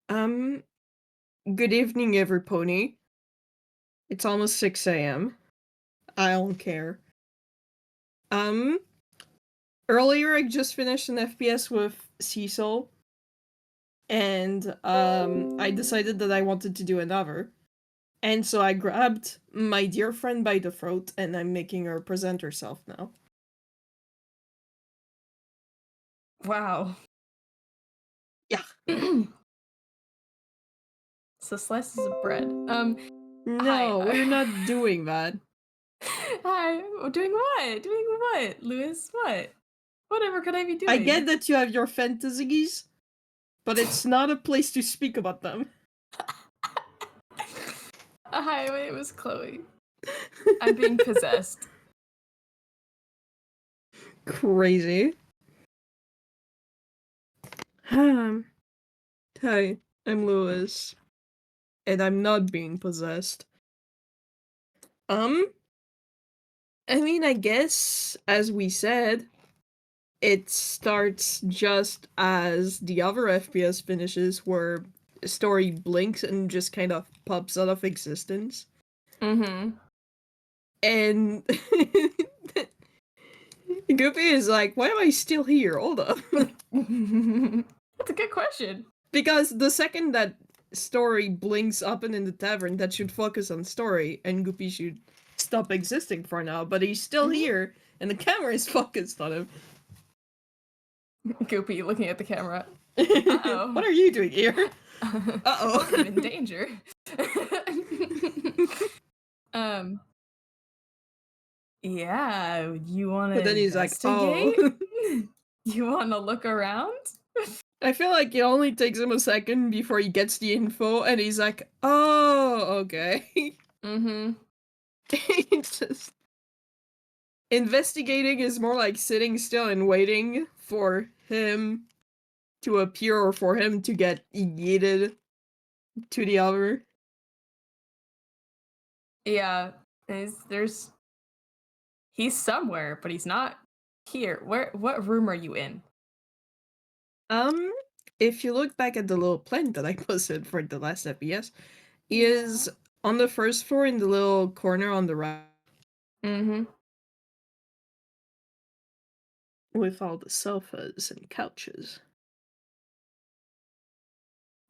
Um, Good evening, everypony. It's almost 6 a.m. I don't care. Um, Earlier I just finished an FPS with Cecil, and I decided that I wanted to do another. And so I grabbed my dear friend by the throat, and I'm making her present herself now. Wow. Yeah. So slices of bread. Hi. No, we're not doing that. Hi. Doing what? Doing what? Lewis, what? Whatever could I be I get doing? that you have your fantasies, but it's not a place to speak about them. Hi, my name is Chloe. I'm being possessed. Crazy. Hi, I'm Lewis, and I'm not being possessed. Um, I guess, as we said, it starts just as the other FPS finishes, where a story blinks and just kind of pops out of existence. Mm-hmm. And Goopy is like, why am I still here? Hold up. That's a good question. Because the second that story blinks up and in the tavern, that should focus on story, and Goopy should stop existing for now, but he's still here, and the camera is focused on him. Goopy looking at the camera. What Uh-oh. are you doing here? Well, I'm Uh-oh. in danger. um, yeah, you want But to then he's like, investigate? oh. You want to look around? I feel like it only takes him a second before he gets the info, and he's like, oh, okay. Mm-hmm. It's just... Investigating is more like sitting still and waiting for him to appear or for him to get yeeted to the other. Yeah, he's somewhere, but he's not here. What room are you in? Um, if you look back at the little plant that I posted for the last FPS, he Yeah. is on the first floor in the little corner on the right Mm-hmm. with all the sofas and couches.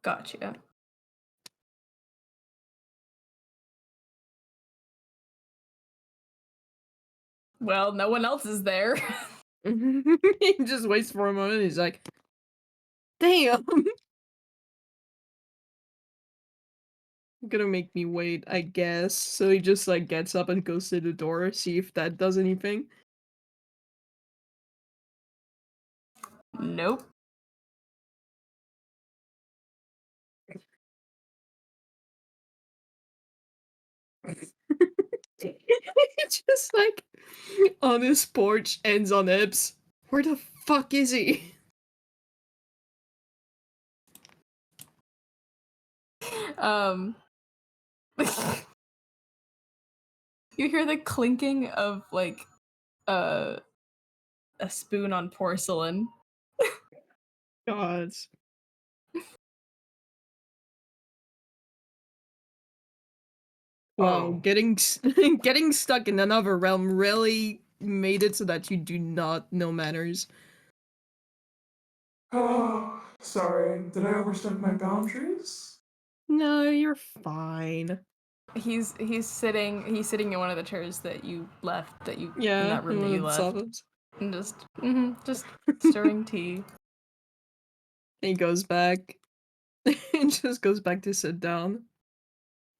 Gotcha. Well, no one else is there. He just waits for a moment. He's like, damn. Gonna make me wait, I guess. So he just like gets up and goes to the door, see if that does anything. Nope. Just like on his porch, ends on Ibs. Where the fuck is he? Um, you hear the clinking of like uh, a spoon on porcelain. God. Wow, Oh, getting stuck in another realm really made it so that you do not know manners. oh, sorry. Did I overstep my boundaries? No, you're fine. He's sitting in one of the chairs that you left in Yeah, that room in that one you of the left, sofas. and just stirring tea. He goes back and just goes back to sit down.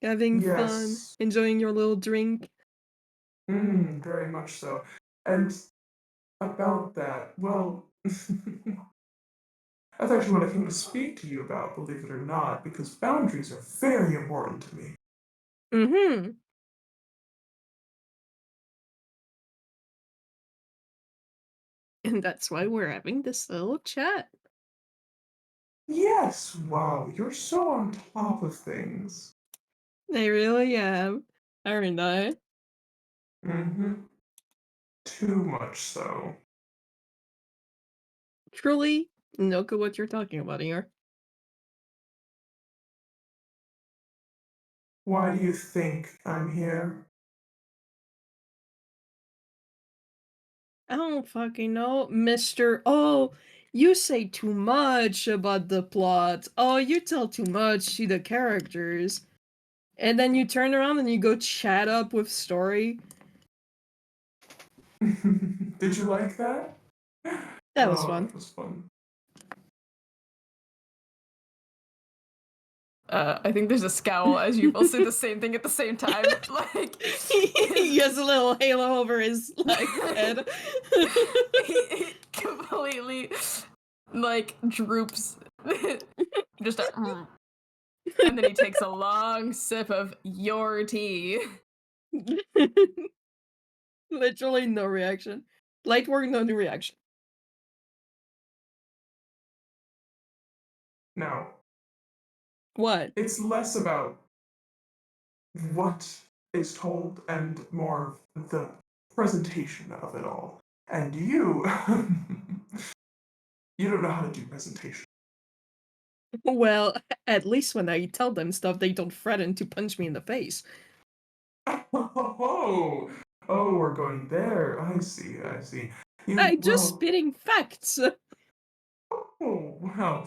Having fun, Yes. enjoying your little drink. Very much so. And about that, well, that's actually what I came to speak to you about, believe it or not, because boundaries are very important to me. Mm-hmm. And that's why we're having this little chat. Yes, wow, you're so on top of things. I really am. Aren't I? Mm-hmm. Too much so. Truly, no clue what you're talking about here. Why do you think I'm here? I don't fucking know, Mr. Oh, you say too much about the plot. Oh, you tell too much to the characters. And then you turn around and you go chat up with Story. Did you like that? That was Oh, fun. that was fun. I think there's a scowl as you both say the same thing at the same time. Like He has a little halo over his like head. he completely like droops. Just a, and then he takes a long sip of your tea. Literally no reaction. Light work, no new reaction. Now, What? it's less about what is told and more of the presentation of it all. And you, you don't know how to do presentation. Well, at least when I tell them stuff, they don't threaten to punch me in the face. Oh, oh, we're going there. I see, I see. I just Well, spitting facts. oh, wow.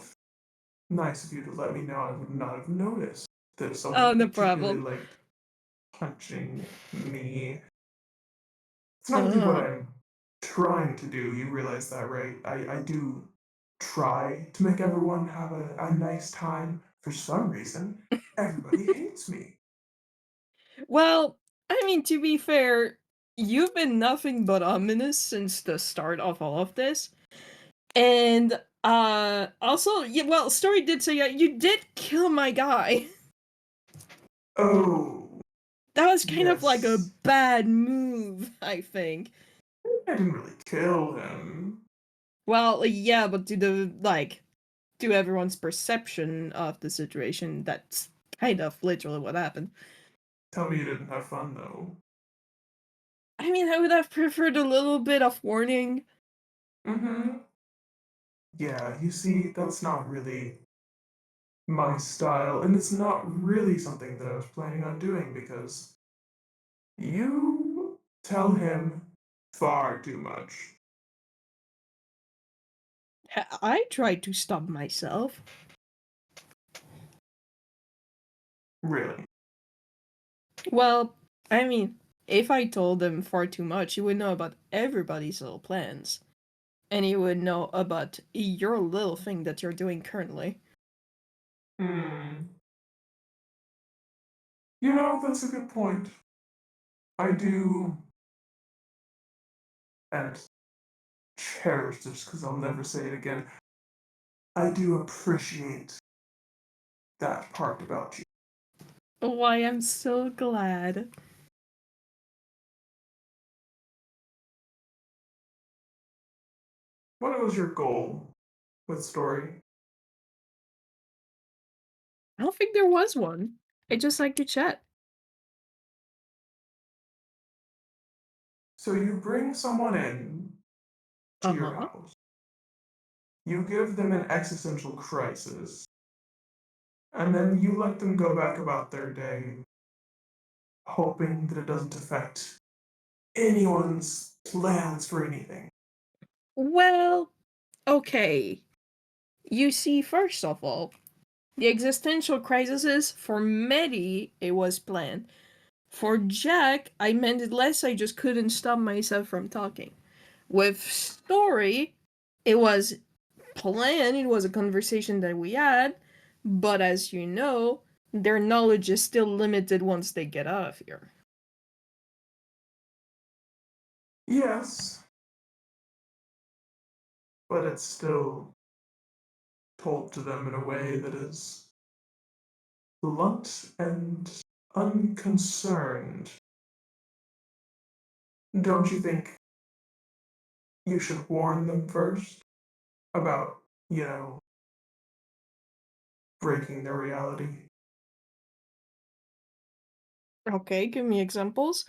Nice of you to let me know. I would not have noticed that Oh, someone no particularly problem. liked punching me. It's not really what Uh, I'm trying to do. You realize that, right? I do try to make everyone have a nice time. For some reason, everybody hates me. well, I mean, to be fair, you've been nothing but ominous since the start of all of this. And, also, yeah, well, Story did say, you did kill my guy. Oh, That was kind of like a yes. bad move, I think. I didn't really kill him. Well, yeah, but to everyone's perception of the situation, that's kind of literally what happened. Tell me you didn't have fun, though. I mean, I would have preferred a little bit of warning. Mm-hmm. Yeah, you see, that's not really my style, and it's not really something that I was planning on doing because you tell him far too much. I tried to stop myself. Really. Well, I mean, if I told them far too much, you would know about everybody's little plans. And you would know about your little thing that you're doing currently. Hmm. You know, that's a good point. I do, and cherish this because I'll never say it again. I do appreciate that part about you. Why, I'm so glad. What was your goal with story? I don't think there was one. I just like to chat. So you bring someone in to your Uh-huh. house. You give them an existential crisis, and then you let them go back about their day, hoping that it doesn't affect anyone's plans for anything. Well, okay. You see, first of all, the existential crisis for Medi, it was planned. For Jack, I meant it less, I just couldn't stop myself from talking. With Story, it was planned, it was a conversation that we had, but as you know, their knowledge is still limited once they get out of here. Yes, but it's still told to them in a way that is blunt and unconcerned. Don't you think you should warn them first about, you know, breaking their reality? Okay, give me examples.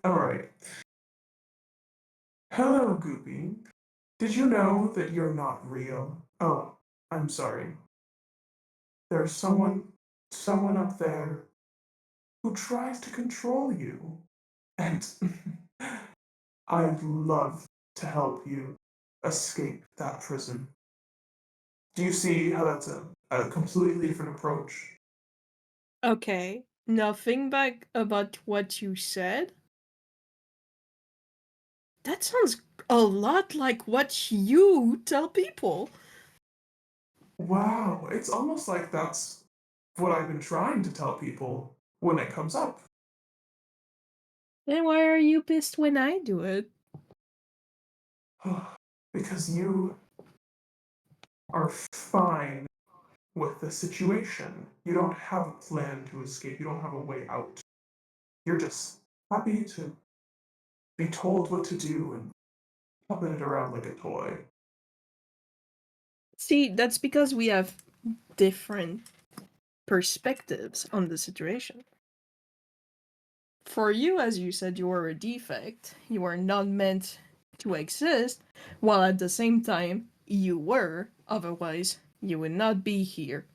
Alright. Hello, Goopy. Did you know that you're not real? Oh, I'm sorry. There's someone someone up there who tries to control you. And I'd love to help you escape that prison. Do you see how that's a completely different approach? Okay. Now think back about what you said. That sounds a lot like what you tell people. Wow, it's almost like that's what I've been trying to tell people when it comes up. Then why are you pissed when I do it? Because you are fine with the situation. You don't have a plan to escape, you don't have a way out. You're just happy to be told what to do and puppet it around like a toy. See, that's because we have different perspectives on the situation. For you, as you said, you are a defect. You are not meant to exist, while at the same time, you were. Otherwise, you would not be here.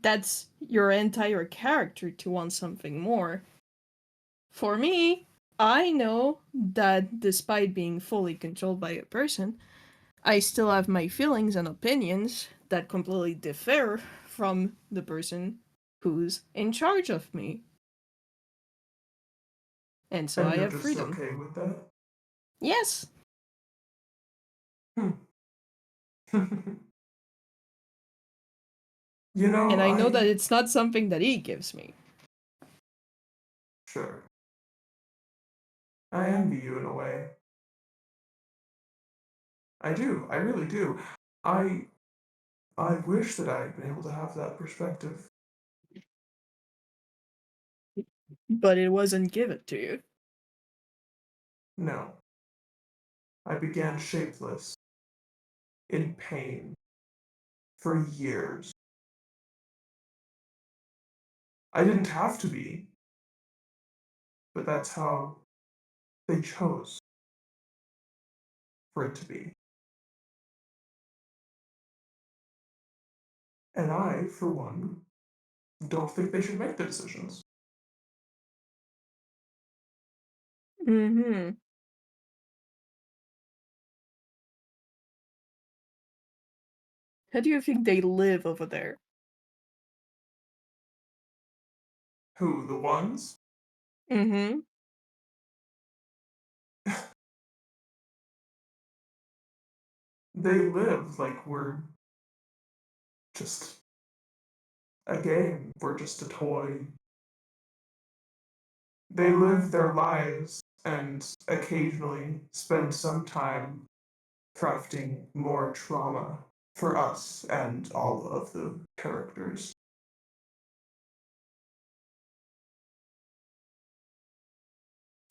That's your entire character to want something more. For me, I know that despite being fully controlled by a person, I still have my feelings and opinions that completely differ from the person who's in charge of me. And so And I you're have just freedom. okay with that? Yes. Hmm. You know, And I know that it's not something that he gives me. Sure. I envy you in a way. I do, I really do. I I wish that I had been able to have that perspective. But it wasn't given to you. No. I began shapeless, in pain, for years. I didn't have to be, but that's how they chose for it to be. And I, for one, don't think they should make the decisions. Mm-hmm. How do you think they live over there? Who, the ones? Mm-hmm. They live like we're just a game, we're just a toy. They live their lives and occasionally spend some time crafting more trauma for us and all of the characters.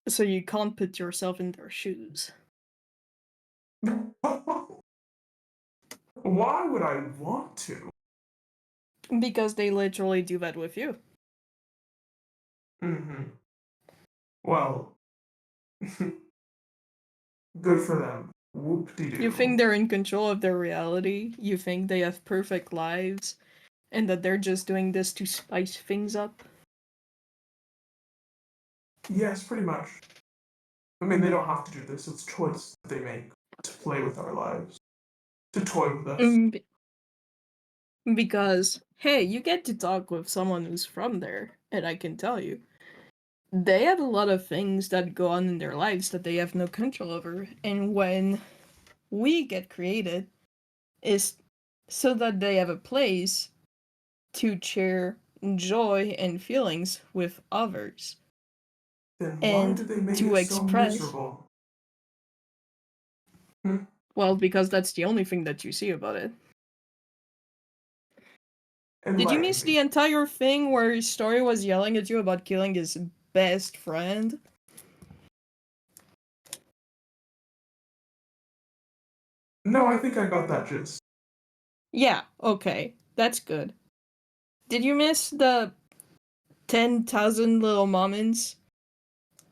So you can't put yourself in their shoes. Why would I want to? Because they literally do that with you. Mm-hmm. Well, good for them. You think Whoop-de-doo. they're in control of their reality? You think they have perfect lives? And that they're just doing this to spice things up? Yes, pretty much. I mean, they don't have to do this. It's a choice that they make to play with our lives, to toy with us. Mm, because, hey, you get to talk with someone who's from there, and I can tell you, they have a lot of things that go on in their lives that they have no control over. And when we get created, is so that they have a place to share joy and feelings with others. Then why do And they make to it so express, miserable? Hmm? well, because that's the only thing that you see about it. Did you Enlighten miss the me. entire thing where Story was yelling at you about killing his best friend? No, I think I got that gist. Yeah, okay. That's good. Did you miss the 10,000 little moments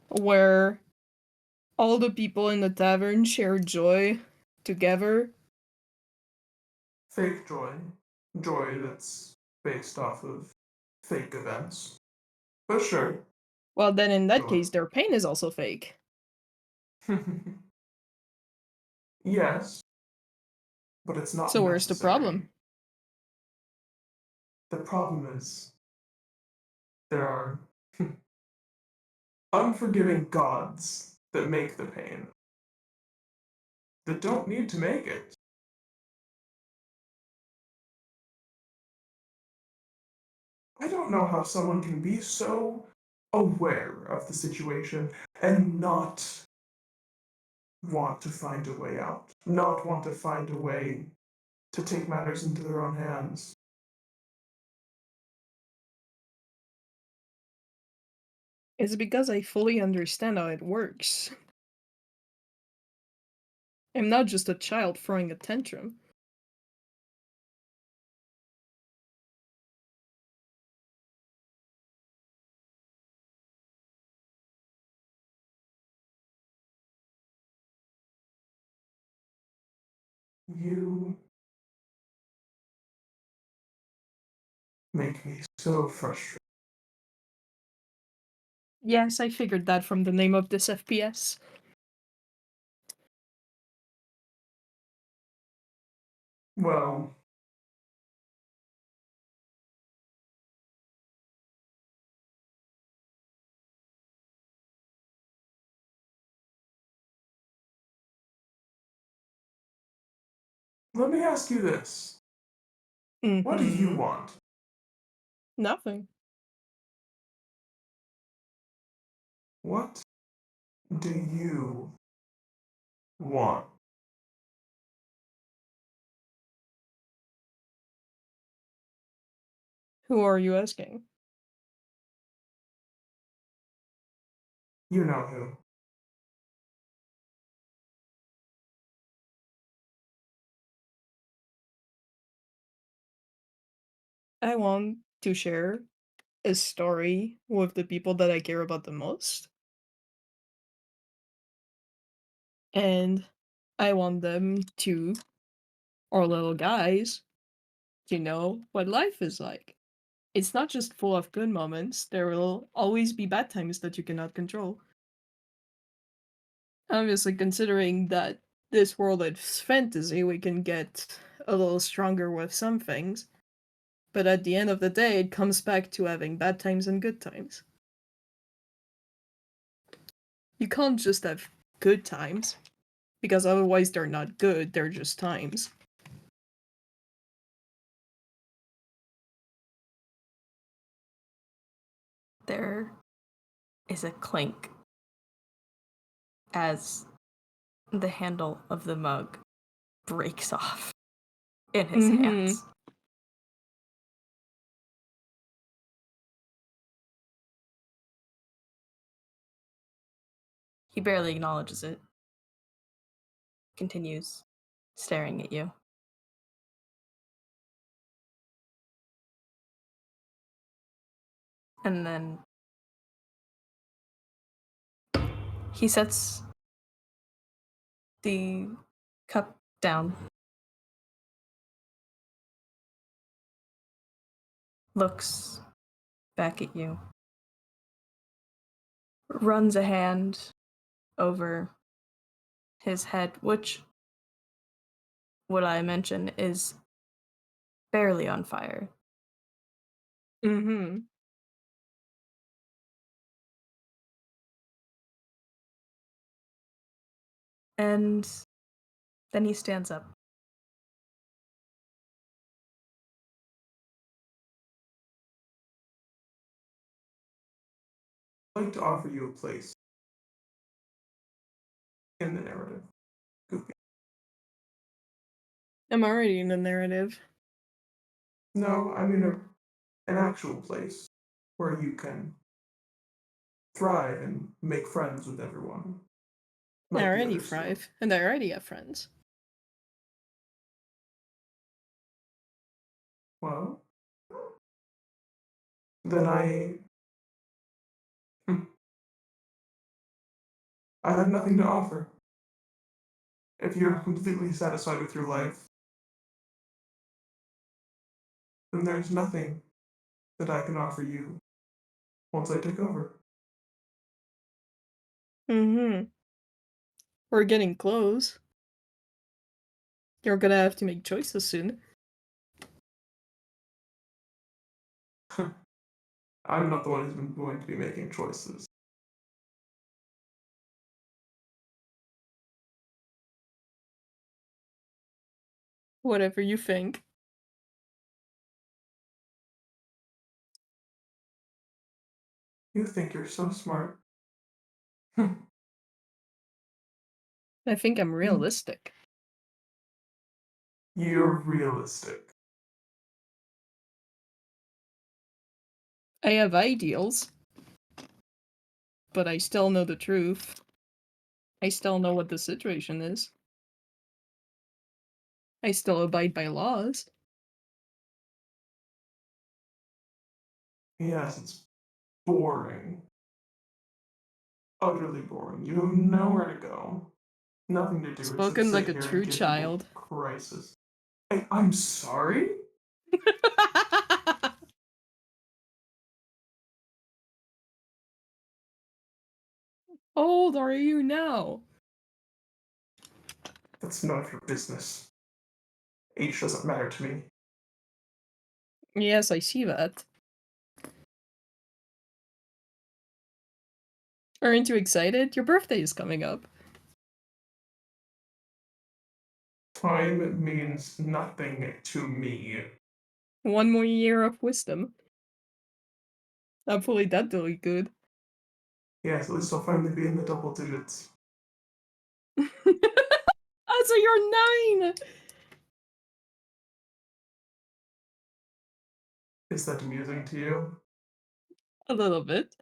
where all the people in the tavern share joy together? Fake joy. Joy that's based off of fake events. But sure. Well, then in that Go case, their pain is also fake. on. Yes, but it's not So where's the necessary. problem? The problem is there are unforgiving gods that make the pain that don't need to make it. I don't know how someone can be so aware of the situation and not want to find a way out, not want to find a way to take matters into their own hands. It's because I fully understand how it works. I'm not just a child throwing a tantrum. You make me so frustrated. Yes, I figured that from the name of this FPS. Well, let me ask you this. What do you Mhm. want? Nothing. What do you want? Who are you asking? You know who. I want to share a story with the people that I care about the most. And I want them to, or little guys, to know what life is like. It's not just full of good moments, there will always be bad times that you cannot control. Obviously, considering that this world is fantasy, we can get a little stronger with some things. But at the end of the day, it comes back to having bad times and good times. You can't just have good times, because otherwise they're not good, they're just times. There is a clink as the handle of the mug breaks off in his hands. He barely acknowledges it. Continues staring at you. And then he sets the cup down, looks back at you, runs a hand over his head, which, what I mention, is barely on fire. Mm-hmm. And then he stands up. I'd like to offer you a place in the narrative. Goopy. I'm already in the narrative. No, I mean an actual place where you can thrive and make friends with everyone. I Like the already others do. thrive, and I already have friends. Well, then I have nothing to offer. If you're completely satisfied with your life, then when there's nothing that I can offer you once I take over. Mm-hmm. We're getting close. You're gonna have to make choices soon. I'm not the one who's been going to be making choices. Whatever you think. You think you're so smart. I think I'm realistic. You're realistic. I have ideals, but I still know the truth. I still know what the situation is. I still abide by laws. Yes, it's boring. Utterly boring. You have nowhere to go. Nothing to do except Spoken like sit a here true and give child. people crisis. Hey, I'm sorry? How old are you now? That's none of your business. Age doesn't matter to me. Yes, I see that. Aren't you excited? Your birthday is coming up. Time means nothing to me. One more year of wisdom. Hopefully that'll be good. Yes, at least I'll finally be in the double digits. So you're 9! Is that amusing to you? A little bit.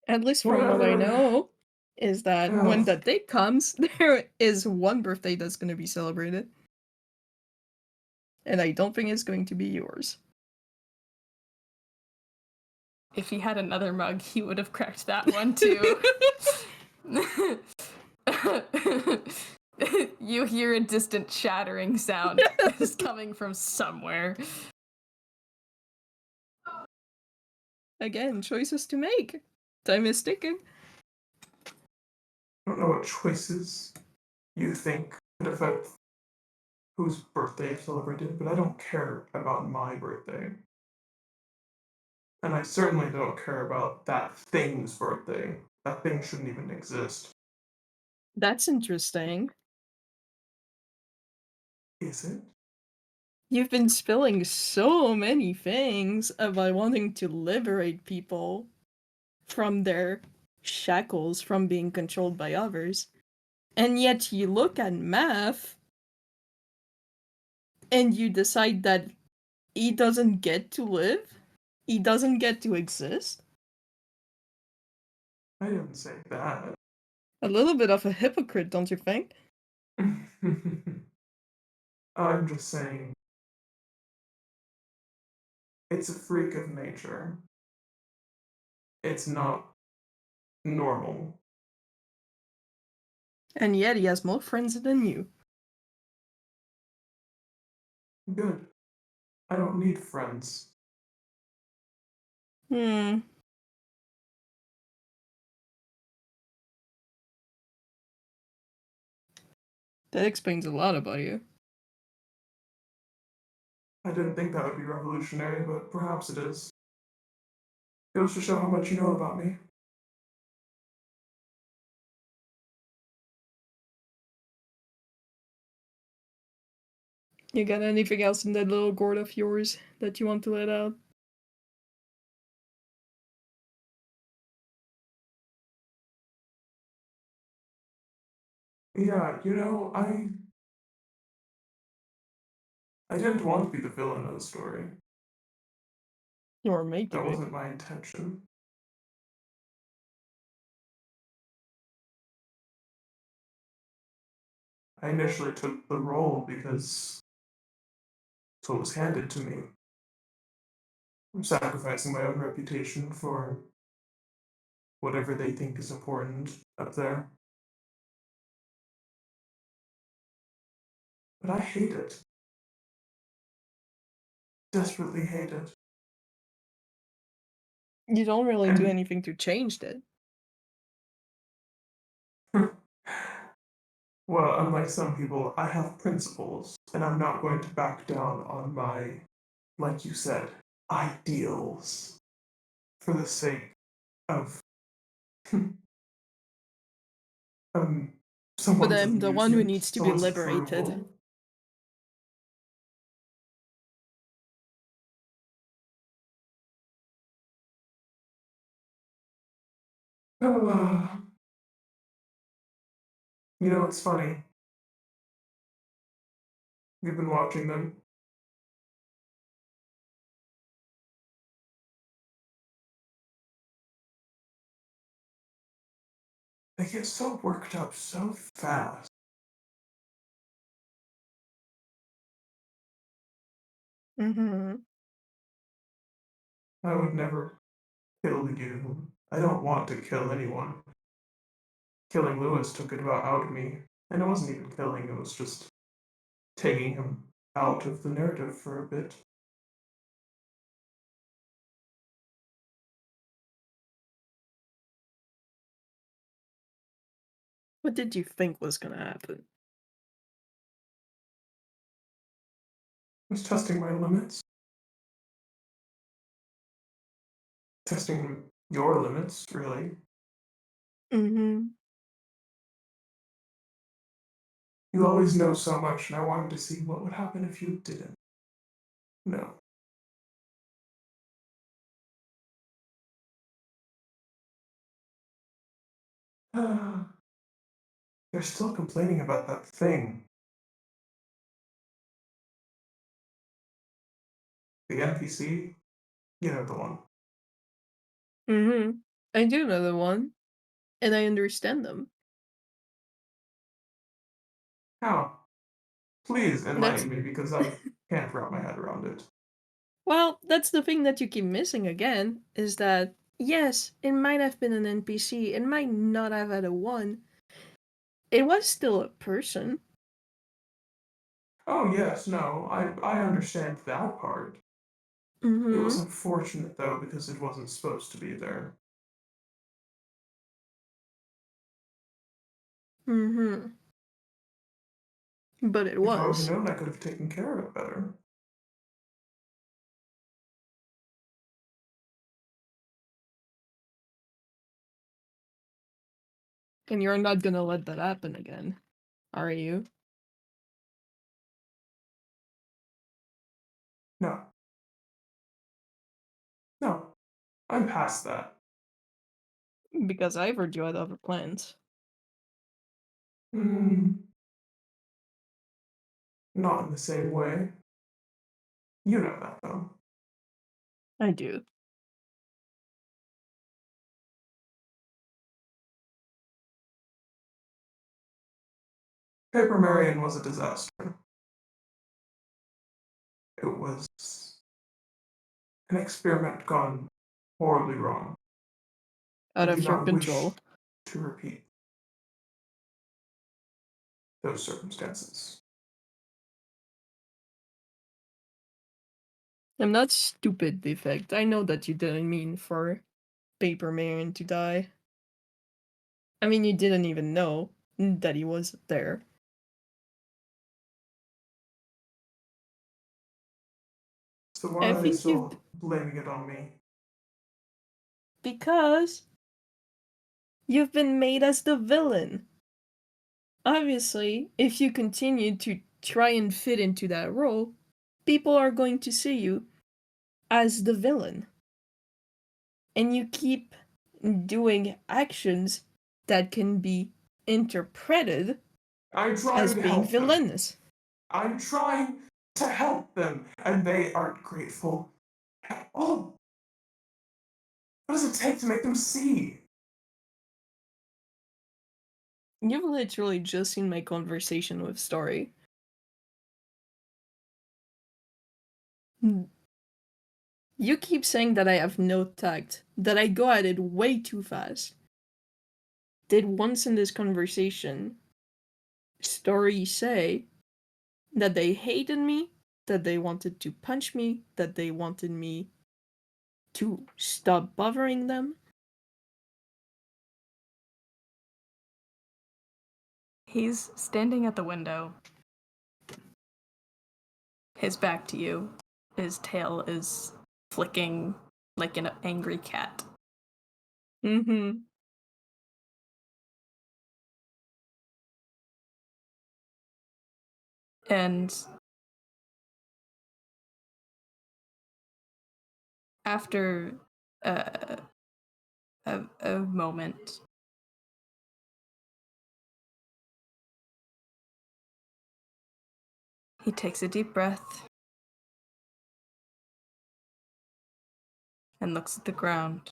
At least from what I Whatever. know, is that when Ugh. that day comes, there is one birthday that's going to be celebrated. And I don't think it's going to be yours. If he had another mug, he would have cracked that one too. You hear a distant shattering sound that is coming from somewhere. Again, choices to make. Time is ticking. I don't know what choices you think could affect whose birthday is celebrated, but I don't care about my birthday. And I certainly don't care about that thing's birthday. That thing shouldn't even exist. That's interesting. Is it? You've been spilling so many things about wanting to liberate people from their shackles from being controlled by others. And yet you look at math and you decide that he doesn't get to live? He doesn't get to exist? I didn't say that. A little bit of a hypocrite, don't you think? I'm just saying, it's a freak of nature. It's not normal. And yet he has more friends than you. Good. I don't need friends. Hmm. That explains a lot about you. I didn't think that would be revolutionary, but perhaps it is. Goes to show how much you know about me. You got anything else in that little gourd of yours that you want to let out? Yeah, I didn't want to be the villain of the story. You were made to That be. wasn't my intention. I initially took the role because it's what was handed to me. I'm sacrificing my own reputation for whatever they think is important up there. but I hate it. Desperately hate it. You don't really do And- anything to change it. Well, unlike some people, I have principles, and I'm not going to back down on my, like you said, ideals for the sake of But someone's I'm the one who amusement, needs to be someone's liberated. approval. You know, it's funny. You've been watching them. They get so worked up so fast. Mm-hmm. I would never kill you. I don't want to kill anyone. Killing Lewis took it about out of me. And it wasn't even killing, it was just taking him out of the narrative for a bit. What did you think was gonna happen? I was testing my limits. Testing your limits, really. Mm-hmm. You always know so much, and I wanted to see what would happen if you didn't. No. They're still complaining about that thing. The NPC? You know the one. Mm-hmm. I do know the one. And I understand them. How? Please That's enlighten me because I can't wrap my head around it. well, that's the thing that you keep missing again, is that yes, it might have been an NPC, it might not have had a one. It was still a person. Oh yes, no, I understand that part. It was Mm-hmm. unfortunate though because it wasn't supposed to be there. Mm-hmm. But it If I would have was. known, I could have taken care of it better. And you're not gonna let that happen again, are you? No. No. I'm past that. Because I've heard you had other plans. Mm, not in the same way. You know that though. I do. Paper Marion was a disaster. It was an experiment gone horribly wrong. Out I do of your not wish control. to repeat those circumstances. I'm not stupid, Defect. I know that you didn't mean for Paper Marion to die. I mean, you didn't even know that he was there. So why I are they think you've... still blaming it on me? Because you've been made as the villain. Obviously, if you continue to try and fit into that role, people are going to see you as the villain. And you keep doing actions that can be interpreted I'm trying as to being help them. villainous. I'm trying to help them, and they aren't grateful at all. What does it take to make them see? You've literally just seen my conversation with Story. You keep saying that I have no tact, that I go at it way too fast. Did once in this conversation Story say that they hated me, that they wanted to punch me, that they wanted me to stop bothering them. He's standing at the window, his back to you. His tail is flicking like an angry cat. Mm-hmm. And after a moment, he takes a deep breath and looks at the ground.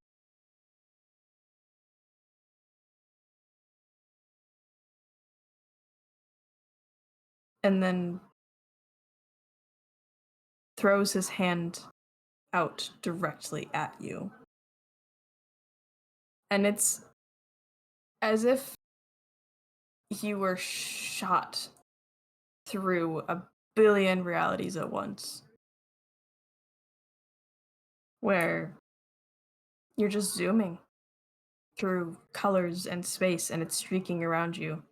And then throws his hand out directly at you. And it's as if you were shot through a billion realities at once, where you're just zooming through colors and space, and it's streaking around you.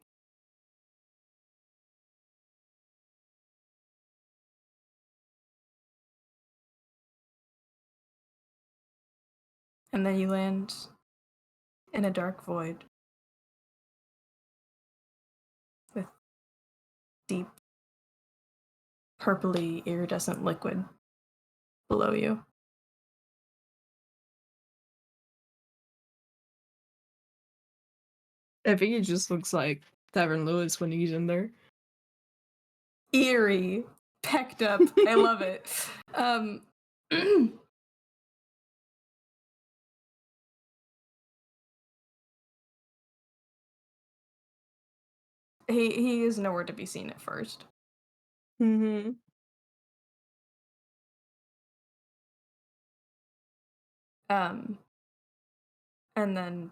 And then you land in a dark void with deep, purpley, iridescent liquid below you. I think it just looks like Tavern Lewis when he's in there. Eerie, pecked up. I love it. He is nowhere to be seen at first. Mm-hmm. And then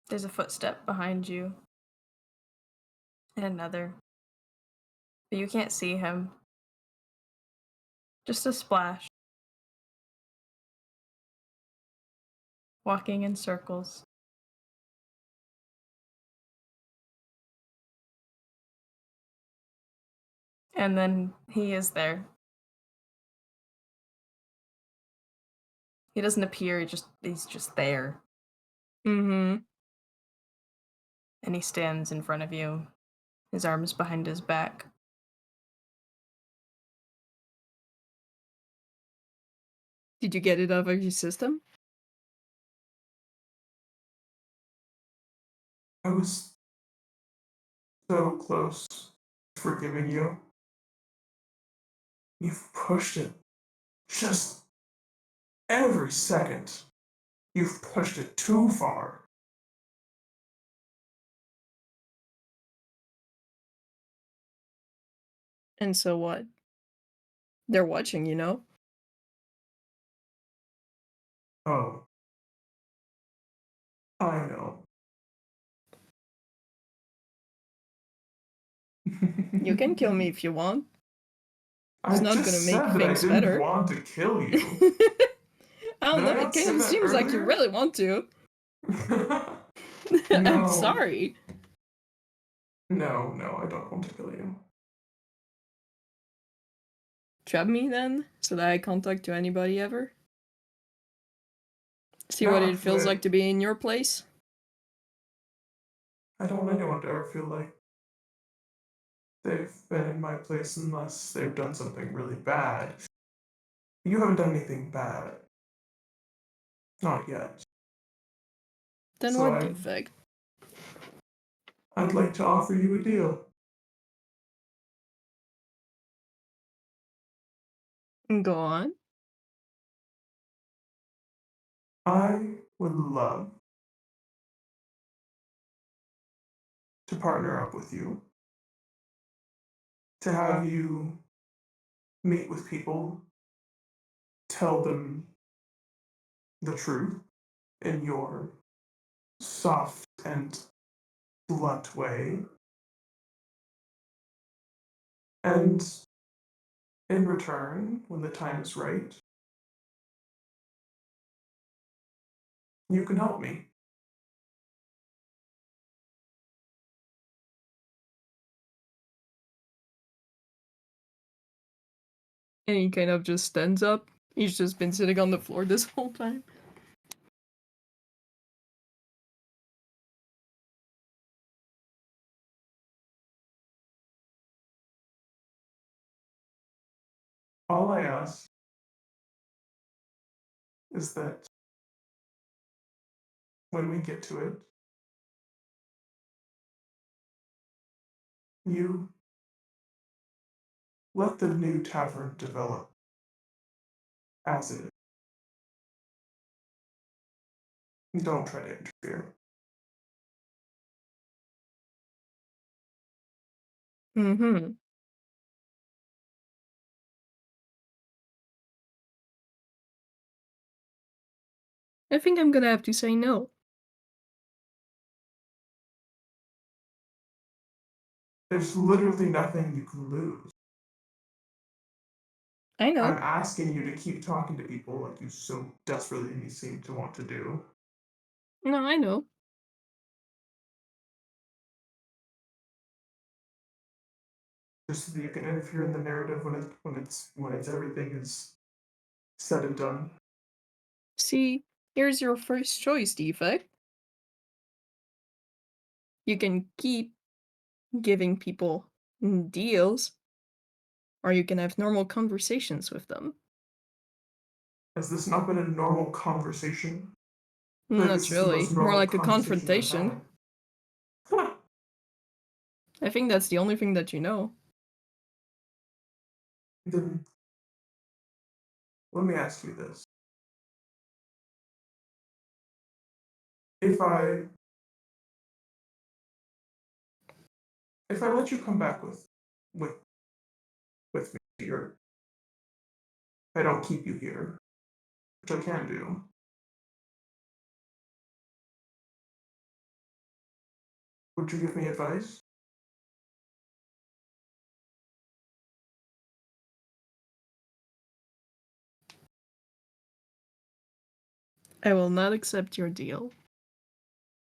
there's a footstep behind you, and another. But you can't see him. Just a splash. Walking in circles. And then he is there. He doesn't appear, he's just there. Mm-hmm. And he stands in front of you, his arms behind his back. Did you get it out of your system? I was so close to forgiving you. You've pushed it. Just every second. You've pushed it too far. And so what? They're watching, you know? Oh. I know. You can kill me if you want. I It's not just gonna make said that things I didn't better. want to kill you. I don't Did I know, it not say kind of that seems like you earlier? really want to. I'm No. sorry. No, I don't want to kill you. Trap me then, so that I can't talk to anybody ever. See No, what it actually, feels like to be in your place. I don't want anyone to ever feel like they've been in my place unless they've done something really bad. You haven't done anything bad. Not yet. Then So what defect? I'd like to offer you a deal. Go on. I would love to partner up with you, to have you meet with people, tell them the truth in your soft and blunt way. And in return, when the time is right, you can help me. And he kind of just stands up. He's just been sitting on the floor this whole time. All I ask is that when we get to it, you let the new tavern develop as it is. Don't try to interfere. Mm-hmm. I think I'm gonna have to say no. There's literally nothing you can lose. I know. I'm asking you to keep talking to people like you so desperately seem to want to do. No, I know. Just so that you can interfere in the narrative when it's everything is said and done. See, here's your first choice, Defect. You can keep giving people deals, or you can have normal conversations with them. Has this not been a normal conversation? Not really. More like a confrontation. Huh. I think that's the only thing that you know. Then let me ask you this. If I let you come back with with me, or if I don't keep you here, which I can do, would you give me advice? I will not accept your deal.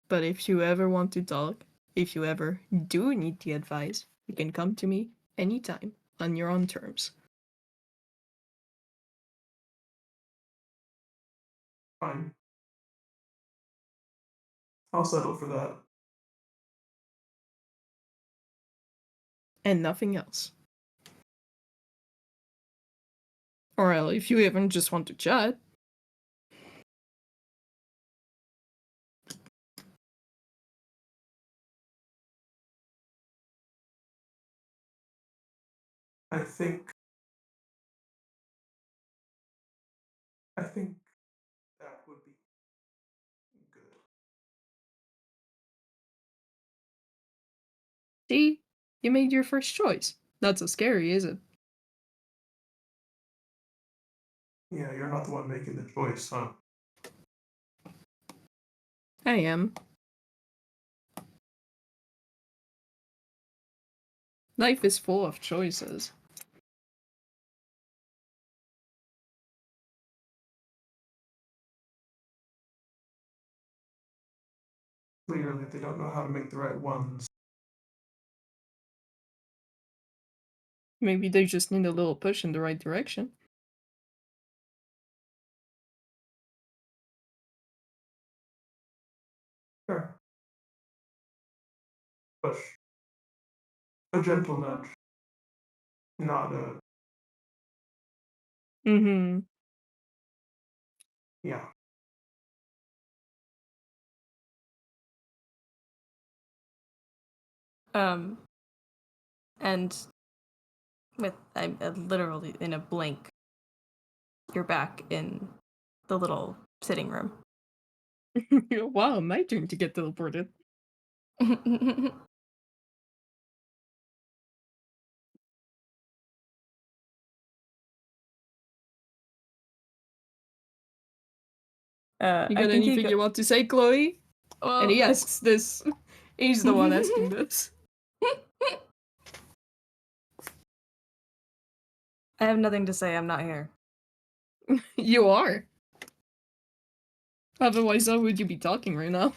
But if you ever want to talk, if you ever do need the advice, you can come to me anytime on your own terms. Fine. I'll settle for that. And nothing else. Or else, if you even just want to chat. I think that would be good. See? You made your first choice. Not so scary, is it? Yeah, you're not the one making the choice, huh? I am. Life is full of choices. Clearly, they don't know how to make the right ones. Maybe they just need a little push in the right direction. Sure. Push. A gentle nudge. Not a, Mm-hmm. yeah. And with I'm literally in a blink, you're back in the little sitting room. Wow, my turn to get teleported. You I got think anything you want to say, Chloe? well, And he asks this He's the one asking this. I have nothing to say. I'm not here. You are. Otherwise, how would you be talking right now?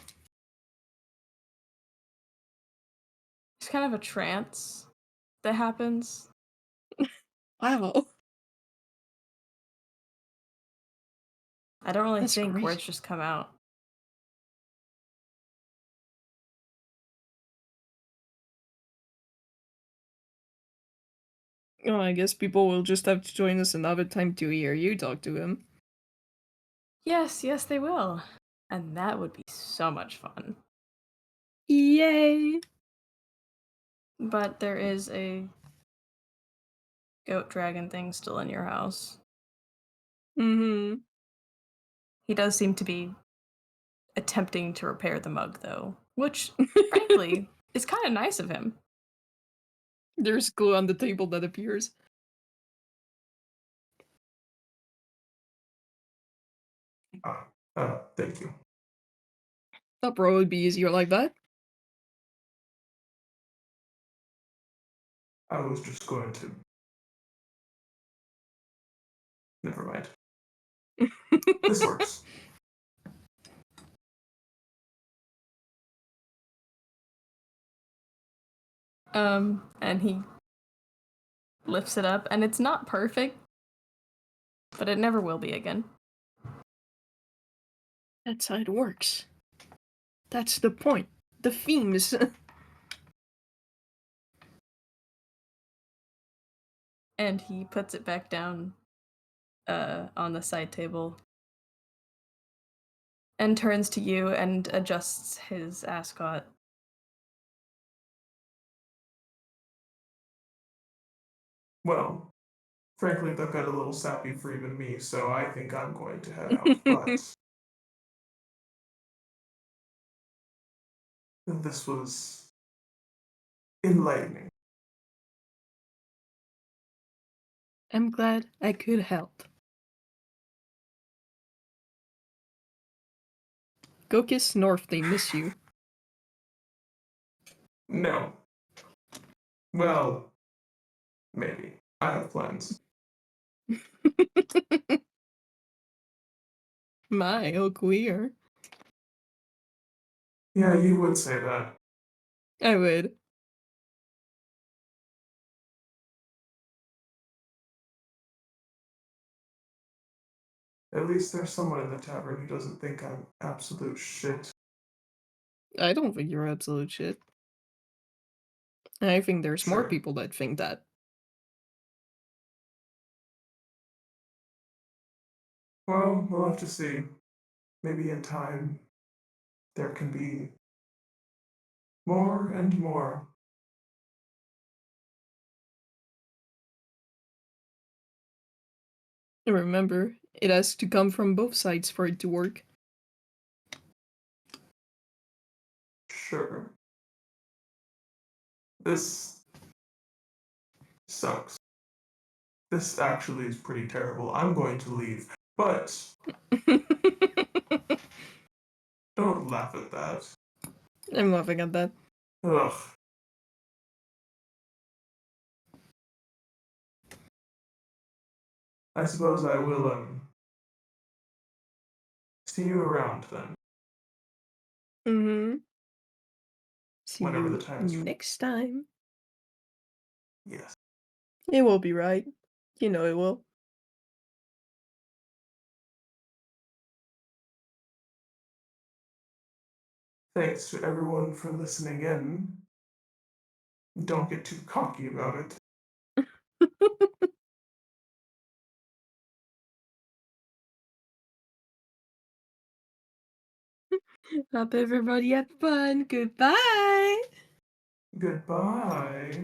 It's kind of a trance that happens. Wow. I don't really That's think great. words just come out. Oh, I guess people will just have to join us another time to hear you talk to him. Yes, yes, they will. And that would be so much fun. Yay! But there is a goat dragon thing still in your house. Mm-hmm. He does seem to be attempting to repair the mug, though, which, frankly, is kind of nice of him. There's glue on the table that appears. Thank you. That'll probably be easier like that. I was just going to. Never mind. This works. And he lifts it up, and it's not perfect, but it never will be again. That's how it works. That's the point. The themes. And he puts it back down on the side table and turns to you and adjusts his ascot. Well, frankly, they've got a little sappy for even me, so I think I'm going to head out. But this was enlightening. I'm glad I could help. Go kiss North, they miss you. No. Well, maybe. I have plans. My, oh queer. Yeah, you would say that. I would. At least there's someone in the tavern who doesn't think I'm absolute shit. I don't think you're absolute shit. I think there's more Sure. people that think that. Well, we'll have to see. Maybe in time, there can be more and more. Remember, it has to come from both sides for it to work. Sure. This sucks. This actually is pretty terrible. I'm going to leave. But don't laugh at that. I'm laughing at that. Ugh. I suppose I will, see you around then. Mm-hmm. See Whenever you the time is right. next time. Yes. It will be right. You know it will. Thanks to everyone for listening in. Don't get too cocky about it. Hope everybody had fun. Goodbye. Goodbye.